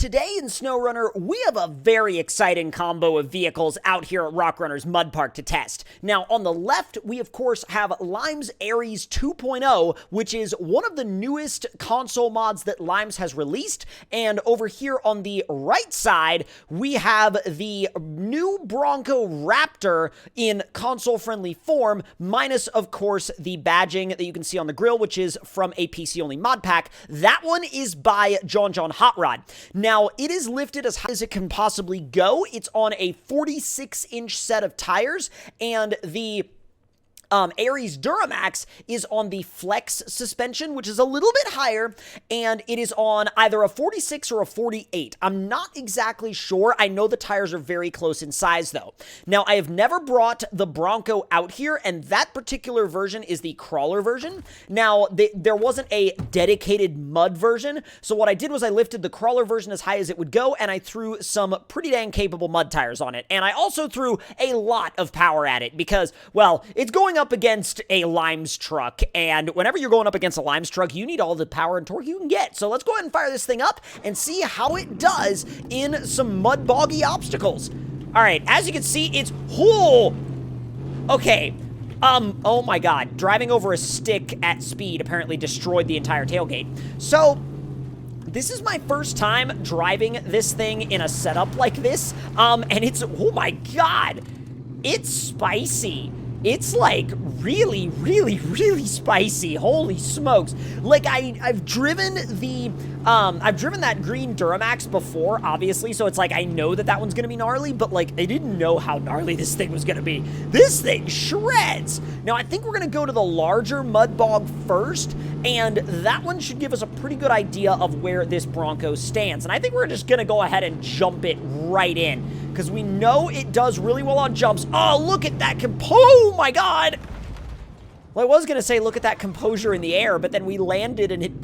today in SnowRunner, we have a very exciting combo of vehicles out here at RockRunner's Mud Park to test. Now, on the left, we of course have Lime's Aries 2.0, which is one of the newest console mods that Limes has released. And over here on the right side, we have the new Bronco Raptor in console-friendly form, minus, of course, the badging that you can see on the grill, which is from a PC-only mod pack. That one is by John Hot Rod. Now, it is lifted as high as it can possibly go. It's on a 46-inch set of tires, and the Aries Duramax is on the flex suspension, which is a little bit higher, and it is on either a 46 or a 48. I'm not exactly sure. I know the tires are very close in size, though. Now, I have never brought the Bronco out here, and that particular version is the crawler version. Now, there wasn't a dedicated mud version, so what I did was I lifted the crawler version as high as it would go, and I threw some pretty dang capable mud tires on it. And I also threw a lot of power at it because, well, it's going up against a Limes truck, and whenever you're going up against a Limes truck, you need all the power and torque you can get. So let's go ahead and fire this thing up and see how it does in some mud boggy obstacles. All right, as you can see, it's okay. Oh my god, driving over a stick at speed apparently destroyed the entire tailgate. So this is my first time driving this thing in a setup like this, and it's, oh my god, it's spicy. It's like really, really, really spicy. Holy smokes. Like I've driven that green Duramax before, obviously, so it's like I know that one's gonna be gnarly, but like I didn't know how gnarly this thing was gonna be. This thing shreds. Now I think we're gonna go to the larger mud bog first, and that one should give us a pretty good idea of where this Bronco stands. And I think we're just gonna go ahead and jump it right in, because we know it does really well on jumps. Oh, look at that oh my god! Well, I was gonna say look at that composure in the air, but then we landed and it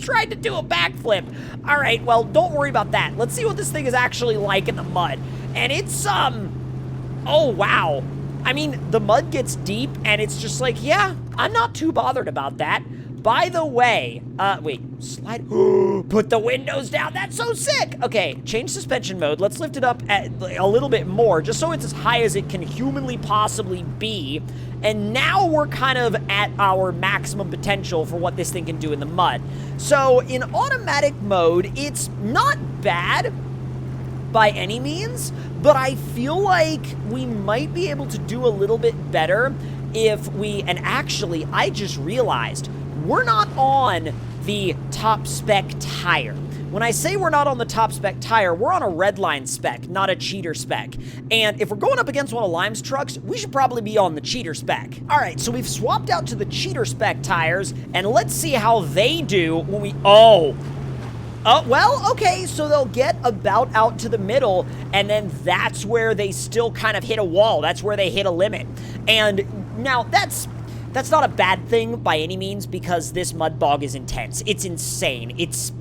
tried to do a backflip. All right, well, don't worry about that. Let's see what this thing is actually like in the mud. And it's, oh wow. I mean, the mud gets deep and it's just like, yeah, I'm not too bothered about that. By the way, wait, slide, put the windows down, that's so sick! Okay, change suspension mode, let's lift it up at a little bit more, just so it's as high as it can humanly possibly be, and now we're kind of at our maximum potential for what this thing can do in the mud. So, in automatic mode, it's not bad by any means, but I feel like we might be able to do a little bit better if we, and actually, I just realized, we're not on the top spec tire. When I say we're not on the top spec tire, we're on a redline spec, not a cheater spec. And if we're going up against one of Lime's trucks, we should probably be on the cheater spec. All right, so we've swapped out to the cheater spec tires, and let's see how they do when we, well, okay, so they'll get about out to the middle, and then that's where they still kind of hit a wall. That's where they hit a limit. And now that's not a bad thing by any means, because this mud bog is intense. It's insane. It's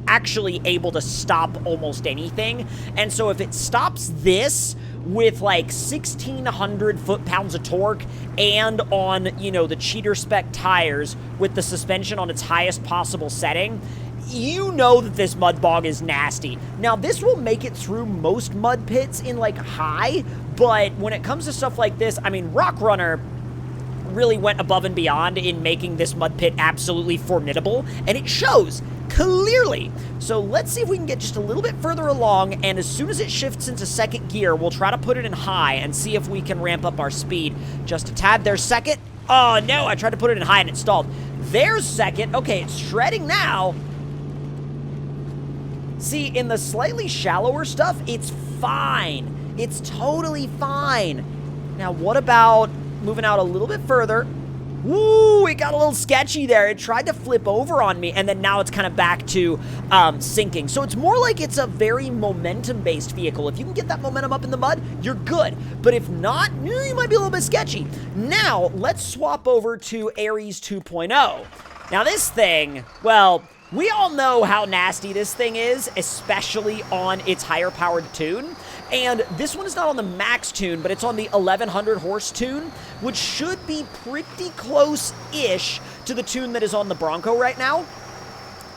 actually able to stop almost anything. And so if it stops this with like 1,600 foot-pounds of torque and on, you know, the cheater spec tires with the suspension on its highest possible setting, you know that this mud bog is nasty. Now, this will make it through most mud pits in like high, but when it comes to stuff like this, I mean, RockRunner really went above and beyond in making this mud pit absolutely formidable, and it shows clearly. So let's see if we can get just a little bit further along, and as soon as it shifts into second gear, we'll try to put it in high and see if we can ramp up our speed just a tad. There's second. Oh no, I tried to put it in high and it stalled. There's second. Okay, it's shredding now. See, in the slightly shallower stuff, it's fine. It's totally fine. Now, what about moving out a little bit further? Woo, it got a little sketchy there. It tried to flip over on me, and then now it's kind of back to sinking. So it's more like it's a very momentum-based vehicle. If you can get that momentum up in the mud, you're good. But if not, you might be a little bit sketchy. Now, let's swap over to Aries 2.0. Now, this thing, well, we all know how nasty this thing is, especially on its higher-powered tune. And this one is not on the max tune, but it's on the 1100 horse tune, which should be pretty close-ish to the tune that is on the Bronco right now.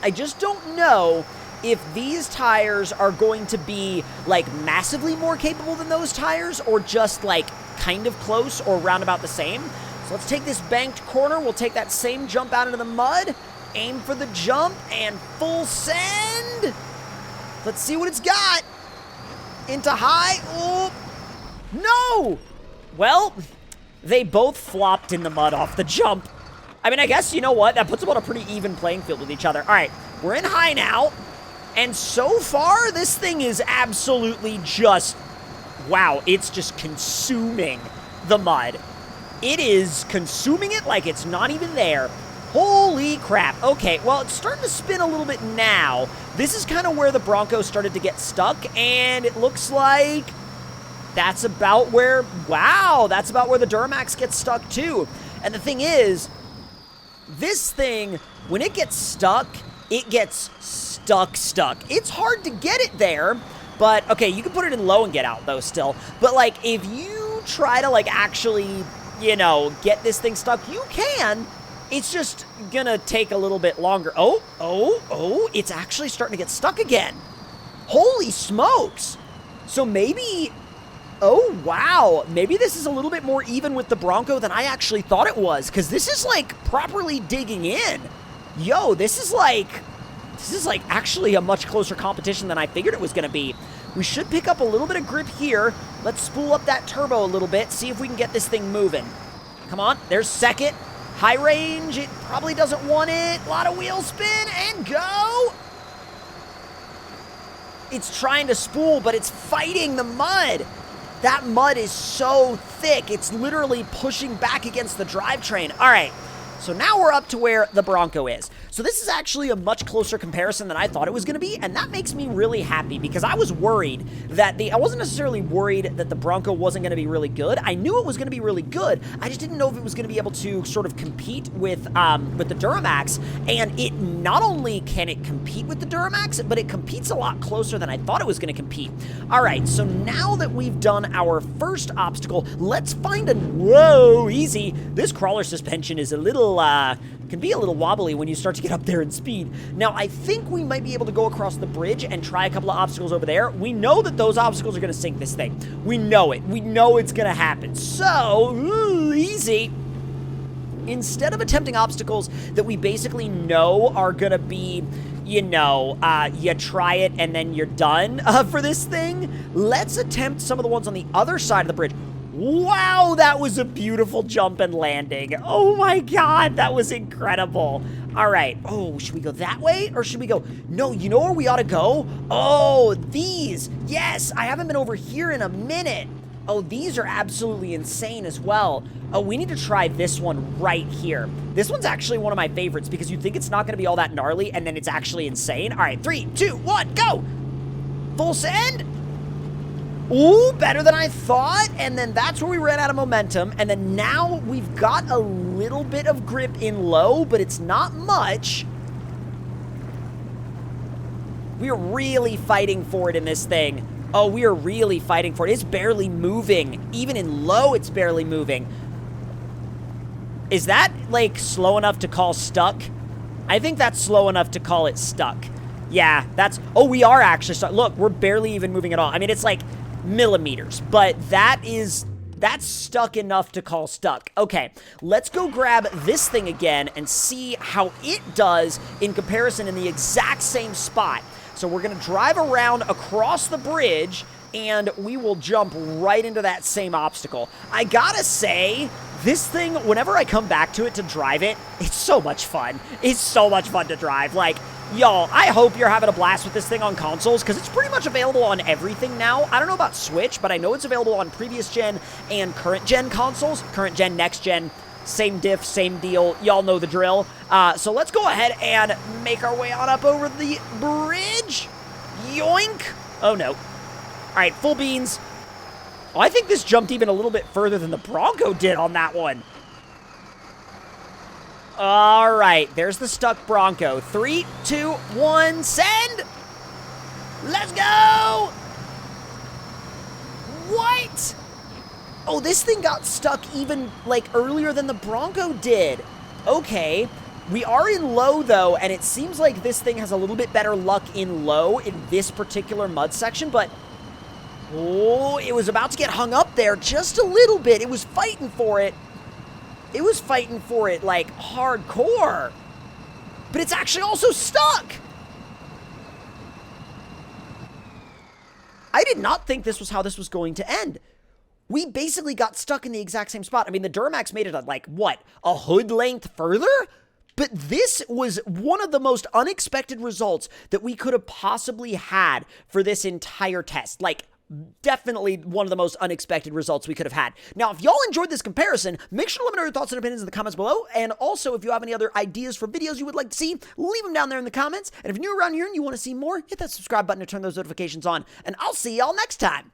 I just don't know if these tires are going to be, like, massively more capable than those tires, or just, like, kind of close or round about the same. So let's take this banked corner. We'll take that same jump out into the mud, aim for the jump, and full send. Let's see what it's got. Into high. Oh, no. Well, they both flopped in the mud off the jump. I mean, I guess, you know what? That puts them on a pretty even playing field with each other. All right, we're in high now. And so far, this thing is absolutely just, wow, it's just consuming the mud. It is consuming it like it's not even there. Holy crap. Okay, well, it's starting to spin a little bit now. This is kind of where the Bronco started to get stuck, and it looks like that's about where, wow, that's about where the Duramax gets stuck too. And the thing is, this thing, when it gets stuck, it gets stuck. It's hard to get it there, but, okay, you can put it in low and get out, though, still. But, like, if you try to, like, actually, you know, get this thing stuck, you can. It's just gonna take a little bit longer. Oh, it's actually starting to get stuck again. Holy smokes. So maybe, oh, wow. Maybe this is a little bit more even with the Bronco than I actually thought it was, because this is, like, properly digging in. Yo, this is like actually a much closer competition than I figured it was going to be. We should pick up a little bit of grip here. Let's spool up that turbo a little bit, see if we can get this thing moving. Come on, there's second. High range, it probably doesn't want it. A lot of wheel spin, and go. It's trying to spool, but it's fighting the mud. That mud is so thick, it's literally pushing back against the drivetrain. All right. So now we're up to where the Bronco is. So this is actually a much closer comparison than I thought it was going to be, and that makes me really happy because I was worried that I wasn't necessarily worried that the Bronco wasn't going to be really good. I knew it was going to be really good. I just didn't know if it was going to be able to sort of compete with the Duramax, and it not only can it compete with the Duramax, but it competes a lot closer than I thought it was going to compete. All right, so now that we've done our first obstacle, let's find a, whoa, easy. This crawler suspension is a little can be a little wobbly when you start to get up there in speed. Now, I think we might be able to go across the bridge and try a couple of obstacles over there. We know that those obstacles are going to sink this thing. We know it. We know it's going to happen. So, easy. Instead of attempting obstacles that we basically know are going to be, you know, you try it and then you're done for this thing, let's attempt some of the ones on the other side of the bridge. Wow, that was a beautiful jump and landing. Oh my God, that was incredible. All right. Oh, should we go that way or should we go? No, you know where we ought to go? Oh, these. Yes, I haven't been over here in a minute. Oh, these are absolutely insane as well. Oh, we need to try this one right here. This one's actually one of my favorites because you think it's not going to be all that gnarly and then it's actually insane. All right, 3, 2, 1, go. Full send. Ooh, better than I thought, and then that's where we ran out of momentum, and then now we've got a little bit of grip in low, but it's not much. We are really fighting for it in this thing. Oh, we are really fighting for it. It's barely moving. Even in low, it's barely moving. Is that, like, slow enough to call stuck? I think that's slow enough to call it stuck. Yeah, that's, oh, we are actually stuck. Look, we're barely even moving at all. I mean, it's like millimeters, but that's stuck enough to call stuck. Okay, let's go grab this thing again and see how it does in comparison in the exact same spot. So we're gonna drive around across the bridge and we will jump right into that same obstacle. I gotta say, this thing, whenever I come back to it to drive it, it's so much fun. It's so much fun to drive. Like, y'all, I hope you're having a blast with this thing on consoles because it's pretty much available on everything now. I don't know about Switch, but I know it's available on previous gen and current gen consoles. Current gen, next gen, same diff, same deal. Y'all know the drill. So let's go ahead and make our way on up over the bridge. Yoink. Oh, no. All right, full beans. Oh, I think this jumped even a little bit further than the Bronco did on that one. All right, there's the stuck Bronco. 3, 2, 1, send! Let's go! What? Oh, this thing got stuck even, like, earlier than the Bronco did. Okay, We are in low, though, and it seems like this thing has a little bit better luck in low in this particular mud section, but... Oh, it was about to get hung up there just a little bit. It was fighting for it. It was fighting for it, like, hardcore. But it's actually also stuck. I did not think this was how this was going to end. We basically got stuck in the exact same spot. I mean, the Duramax made it, like, what, a hood length further? But this was one of the most unexpected results that we could have possibly had for this entire test. Like, definitely one of the most unexpected results we could have had. Now, if y'all enjoyed this comparison, make sure to let me know your thoughts and opinions in the comments below. And also, if you have any other ideas for videos you would like to see, leave them down there in the comments. And if you're new around here and you want to see more, hit that subscribe button to turn those notifications on. And I'll see y'all next time.